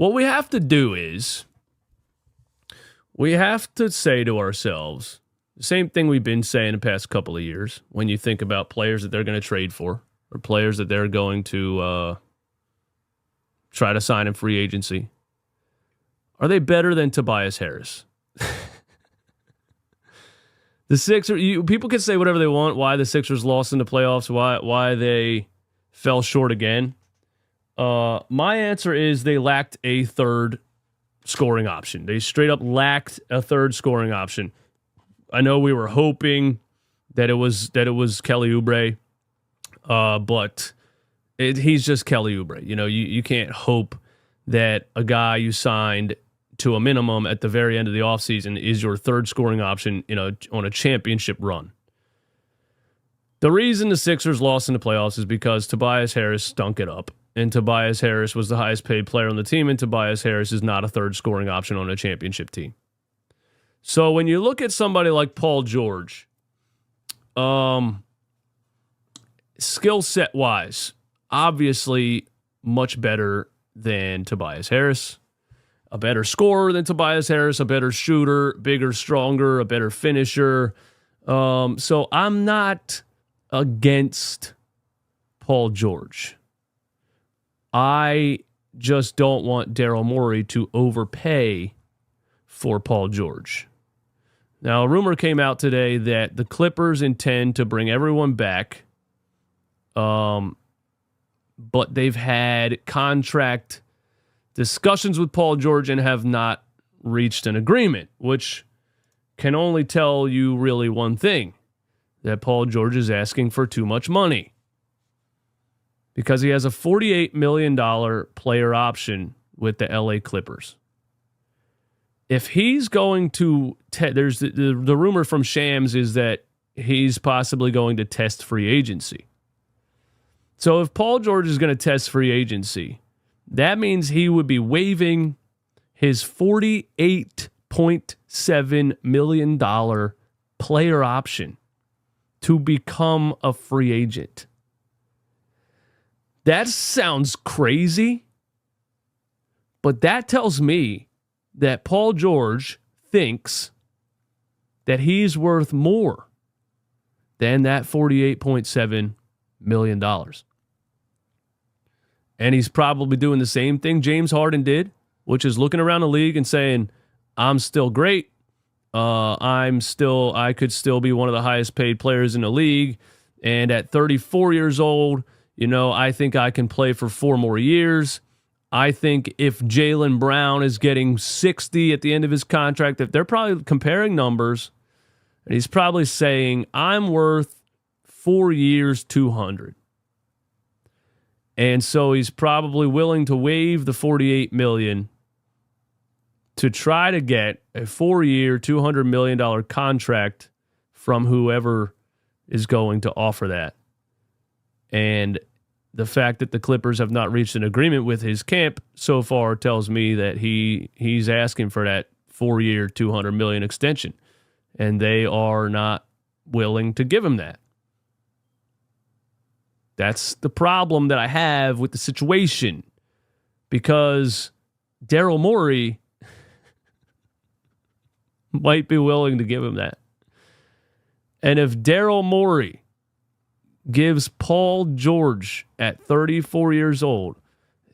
What we have to do is we have to say to ourselves the same thing we've been saying the past couple of years when you think about players that they're going to trade for or players that they're going to try to sign in free agency. Are they better than Tobias Harris? The Sixers, people can say whatever they want, why the Sixers lost in the playoffs, why they fell short again. My answer is they lacked a third scoring option. They straight up lacked a third scoring option. I know we were hoping that it was Kelly Oubre, but he's just Kelly Oubre. You know, you can't hope that a guy you signed to a minimum at the very end of the offseason is your third scoring option, on a championship run. The reason the Sixers lost in the playoffs is because Tobias Harris stunk it up. And Tobias Harris was the highest paid player on the team, and Tobias Harris is not a third scoring option on a championship team. So when you look at somebody like Paul George, skill set wise, obviously much better than Tobias Harris. A better scorer than Tobias Harris, a better shooter, bigger, stronger, a better finisher. So I'm not against Paul George. I just don't want Daryl Morey to overpay for Paul George. Now, a rumor came out today that the Clippers intend to bring everyone back, but they've had contract discussions with Paul George and have not reached an agreement, which can only tell you really one thing, that Paul George is asking for too much money because he has a $48 million player option with the LA Clippers. If he's going to, there's the rumor from Shams is that he's possibly going to test free agency. So if Paul George is going to test free agency, that means he would be waiving his $48.7 million player option to become a free agent. That sounds crazy, but that tells me that Paul George thinks that he's worth more than that $48.7 million. And he's probably doing the same thing James Harden did, which is looking around the league and saying, I'm still great. I could still be one of the highest paid players in the league. And at 34 years old, I think I can play for 4 more years. I think if Jaylen Brown is getting 60 at the end of his contract, if they're probably comparing numbers, and he's probably saying, I'm worth 4 years, 200. And so he's probably willing to waive the $48 million to try to get a 4-year, $200 million contract from whoever is going to offer that. And the fact that the Clippers have not reached an agreement with his camp so far tells me that he's asking for that 4-year, $200 million extension, and they are not willing to give him that. That's the problem that I have with the situation, because Daryl Morey might be willing to give him that. And if Daryl Morey gives Paul George at 34 years old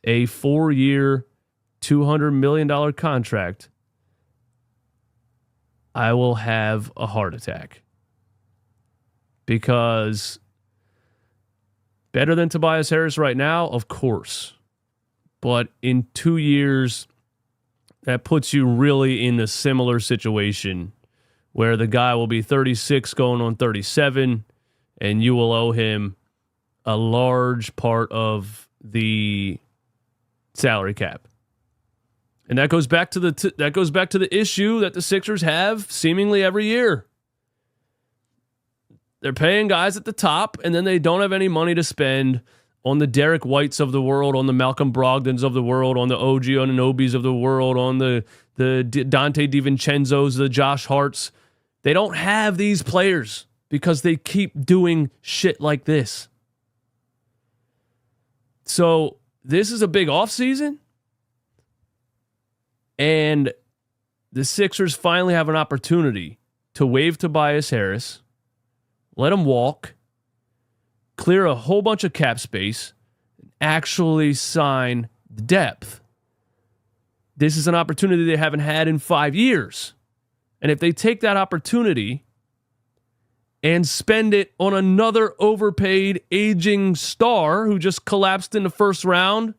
a 4-year, $200 million contract, I will have a heart attack. Because better than Tobias Harris right now, of course. But in 2 years, that puts you really in a similar situation where the guy will be 36 going on 37, and you will owe him a large part of the salary cap. And that goes back to the issue that the Sixers have seemingly every year. They're paying guys at the top, and then they don't have any money to spend on the Derek Whites of the world, on the Malcolm Brogdons of the world, on the OG Anunobis of the world, on the Dante DiVincenzo's, the Josh Harts. They don't have these players because they keep doing shit like this. So this is a big offseason. And the Sixers finally have an opportunity to waive Tobias Harris, let him walk, clear a whole bunch of cap space, and actually sign the depth. This is an opportunity they haven't had in 5 years. And if they take that opportunity and spend it on another overpaid aging star who just collapsed in the first round,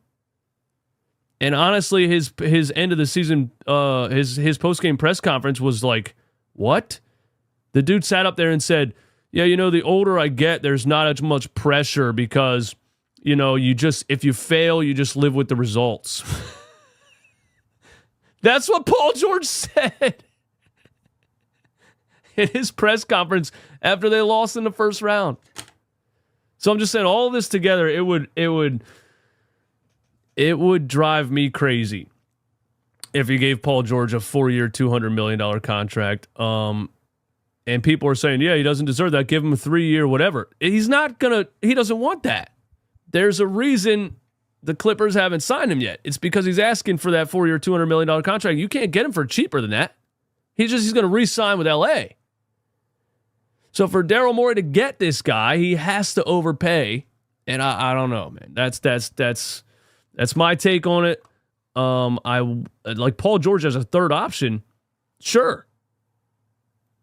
and honestly, his end of the season, his post-game press conference was like, what? The dude sat up there and said, yeah, the older I get, there's not as much pressure because, if you fail, you just live with the results. That's what Paul George said in his press conference after they lost in the first round. So I'm just saying, all of this together, it would drive me crazy if you gave Paul George a 4-year, $200 million contract. And people are saying, yeah, he doesn't deserve that. Give him a 3-year, whatever. He doesn't want that. There's a reason the Clippers haven't signed him yet. It's because he's asking for that 4-year, $200 million contract. You can't get him for cheaper than that. He's going to re-sign with LA. So for Daryl Morey to get this guy, he has to overpay. And I don't know, man. That's my take on it. I like Paul George as a third option. Sure.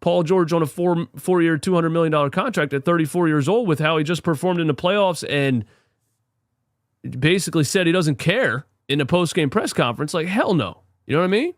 Paul George on a 4-year, $200 million contract at 34 years old with how he just performed in the playoffs and basically said he doesn't care in the post-game press conference. Like, hell no. You know what I mean?